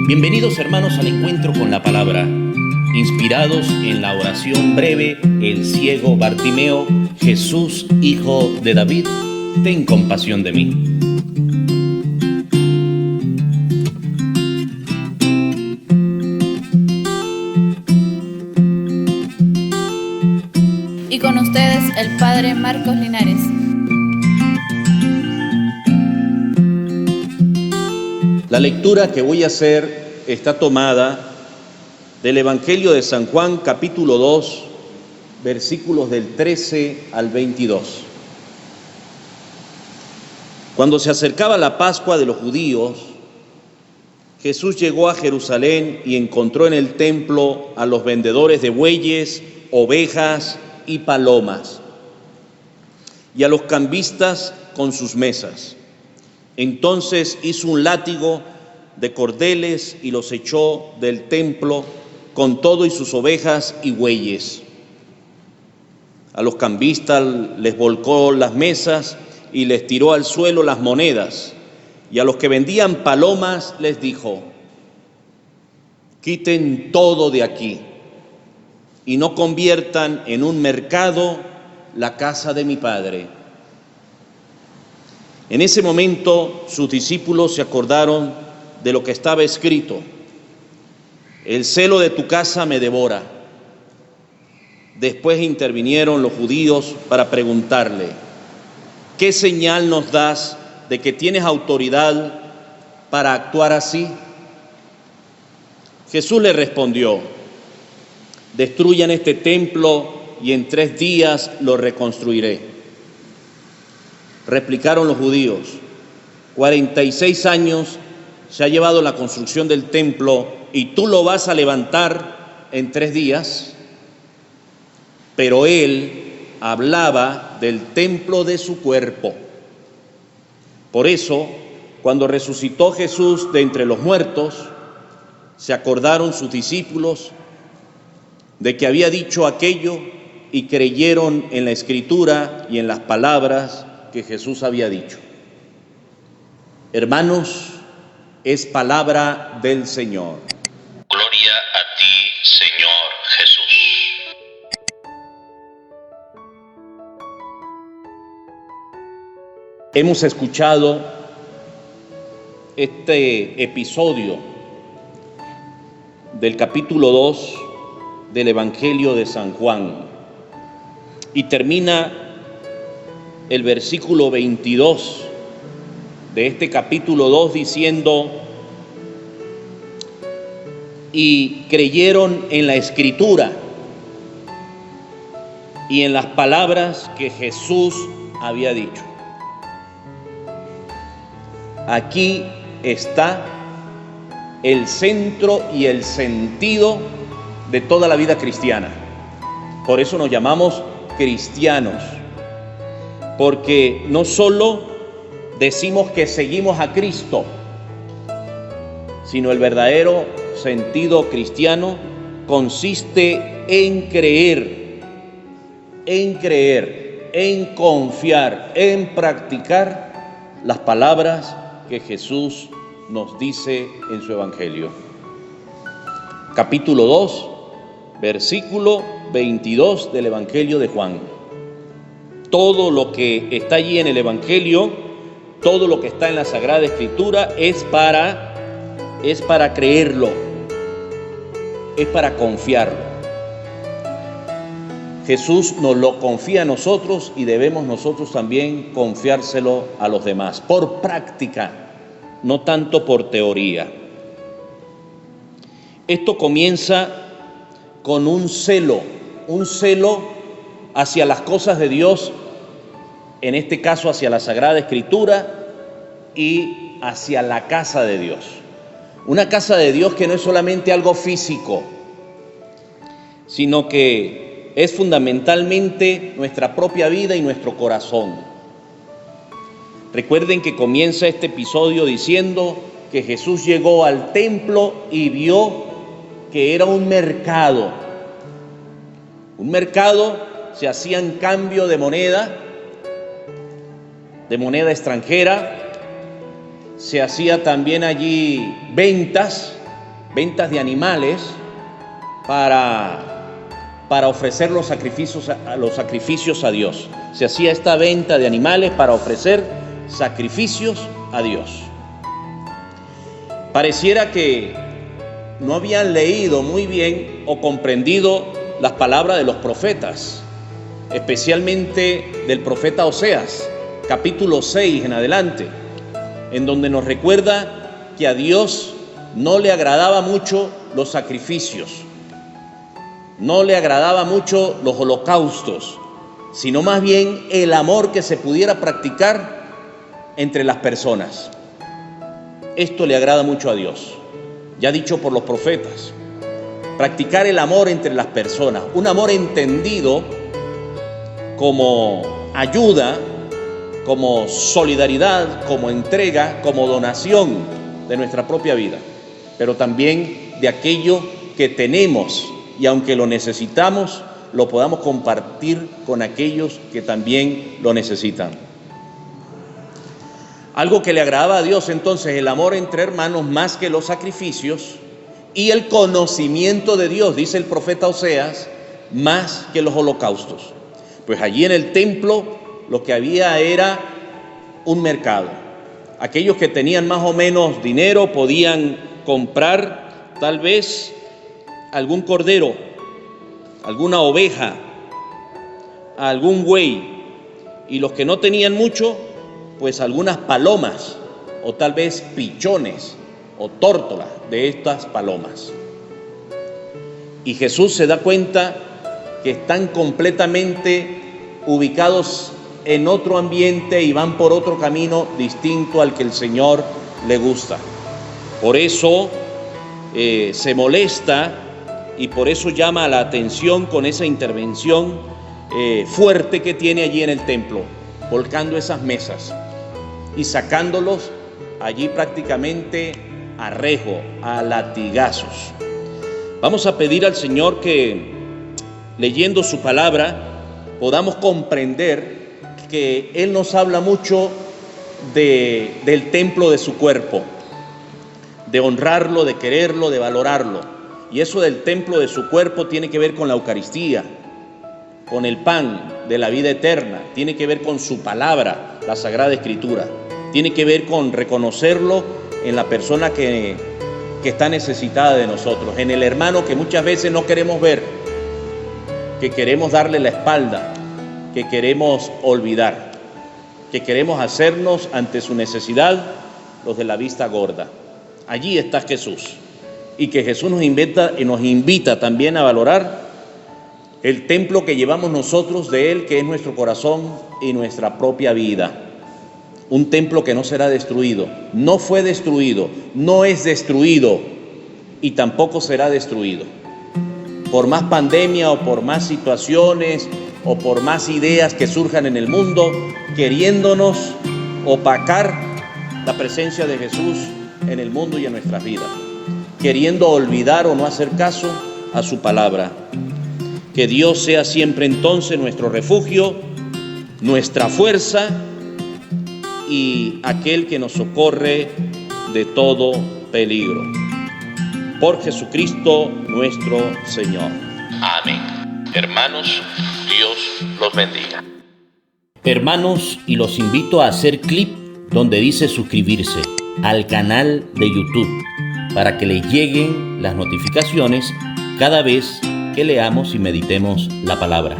Bienvenidos hermanos al encuentro con la palabra, inspirados en la oración breve, el ciego Bartimeo: Jesús, hijo de David, ten compasión de mí. Y con ustedes el Padre Marcos Linares. La lectura que voy a hacer está tomada del Evangelio de San Juan, capítulo 2, versículos del 13 al 22. Cuando se acercaba la Pascua de los judíos, Jesús llegó a Jerusalén y encontró en el templo a los vendedores de bueyes, ovejas y palomas, y a los cambistas con sus mesas. Entonces hizo un látigo de cordeles y los echó del templo con todo y sus ovejas y bueyes. A los cambistas les volcó las mesas y les tiró al suelo las monedas, y a los que vendían palomas les dijo: quiten todo de aquí y no conviertan en un mercado la casa de mi Padre. En ese momento sus discípulos se acordaron de lo que estaba escrito: el celo de tu casa me devora. Después intervinieron los judíos para preguntarle: ¿qué señal nos das de que tienes autoridad para actuar así? Jesús le respondió: destruyan este templo y en 3 días lo reconstruiré. Replicaron los judíos: 46 años se ha llevado la construcción del templo y tú lo vas a levantar en 3 días. Pero él hablaba del templo de su cuerpo. Por eso, cuando resucitó Jesús de entre los muertos, se acordaron sus discípulos de que había dicho aquello y creyeron en la Escritura y en las palabras que Jesús había dicho. Hermanos, es palabra del Señor. Gloria a ti, Señor Jesús. Hemos escuchado este episodio del capítulo 2 del Evangelio de San Juan y termina el versículo 22 de este capítulo 2 diciendo: y creyeron en la Escritura y en las palabras que Jesús había dicho. Aquí está el centro y el sentido de toda la vida cristiana. Por eso nos llamamos cristianos, porque no solo decimos que seguimos a Cristo, sino el verdadero sentido cristiano consiste en creer, en confiar, en practicar las palabras que Jesús nos dice en su Evangelio. Capítulo 2, versículo 22 del Evangelio de Juan. Todo lo que está allí en el Evangelio, todo lo que está en la Sagrada Escritura es para creerlo, es para confiarlo. Jesús nos lo confía a nosotros y debemos nosotros también confiárselo a los demás, por práctica, no tanto por teoría. Esto comienza con un celo hacia las cosas de Dios, en este caso hacia la Sagrada Escritura y hacia la casa de Dios. Una casa de Dios que no es solamente algo físico, sino que es fundamentalmente nuestra propia vida y nuestro corazón. Recuerden que comienza este episodio diciendo que Jesús llegó al templo y vio que era un mercado. Un mercado, se hacían cambio de moneda extranjera, se hacía también allí ventas ventas de animales para ofrecer los sacrificios a Dios. Se hacía esta venta de animales para ofrecer sacrificios a Dios. Pareciera que no habían leído muy bien o comprendido las palabras de los profetas, especialmente del profeta Oseas, capítulo 6 en adelante, en donde nos recuerda que a Dios no le agradaba mucho los sacrificios, no le agradaba mucho los holocaustos, sino más bien el amor que se pudiera practicar entre las personas. Esto le agrada mucho a Dios, ya dicho por los profetas. Practicar el amor entre las personas, un amor entendido como ayuda, como solidaridad, como entrega, como donación de nuestra propia vida, pero también de aquello que tenemos y aunque lo necesitamos, lo podamos compartir con aquellos que también lo necesitan. Algo que le agradaba a Dios entonces, el amor entre hermanos más que los sacrificios y el conocimiento de Dios, dice el profeta Oseas, más que los holocaustos. Pues allí en el templo lo que había era un mercado. Aquellos que tenían más o menos dinero podían comprar tal vez algún cordero, alguna oveja, algún buey, y los que no tenían mucho, pues algunas palomas o tal vez pichones o tórtolas de estas palomas. Y Jesús se da cuenta que están completamente ubicados en otro ambiente y van por otro camino distinto al que el Señor le gusta. Por eso se molesta y por eso llama la atención con esa intervención fuerte que tiene allí en el templo, volcando esas mesas y sacándolos allí prácticamente a rejo, a latigazos. Vamos a pedir al Señor que, leyendo su palabra, podamos comprender que Él nos habla mucho del templo de su cuerpo, de honrarlo, de quererlo, de valorarlo. Y eso del templo de su cuerpo tiene que ver con la Eucaristía, con el pan de la vida eterna, tiene que ver con su palabra, la Sagrada Escritura, tiene que ver con reconocerlo en la persona que está necesitada de nosotros, en el hermano que muchas veces no queremos ver, que queremos darle la espalda, que queremos olvidar, que queremos hacernos ante su necesidad los de la vista gorda. Allí está Jesús, y que Jesús nos invita también a valorar el templo que llevamos nosotros de Él, que es nuestro corazón y nuestra propia vida. Un templo que no será destruido, no fue destruido, no es destruido y tampoco será destruido. Por más pandemia o por más situaciones o por más ideas que surjan en el mundo, queriéndonos opacar la presencia de Jesús en el mundo y en nuestras vidas, queriendo olvidar o no hacer caso a su palabra. Que Dios sea siempre entonces nuestro refugio, nuestra fuerza y aquel que nos socorre de todo peligro. Por Jesucristo nuestro Señor. Amén. Hermanos, Dios los bendiga. Hermanos, y los invito a hacer clic donde dice suscribirse al canal de YouTube para que les lleguen las notificaciones cada vez que leamos y meditemos la palabra.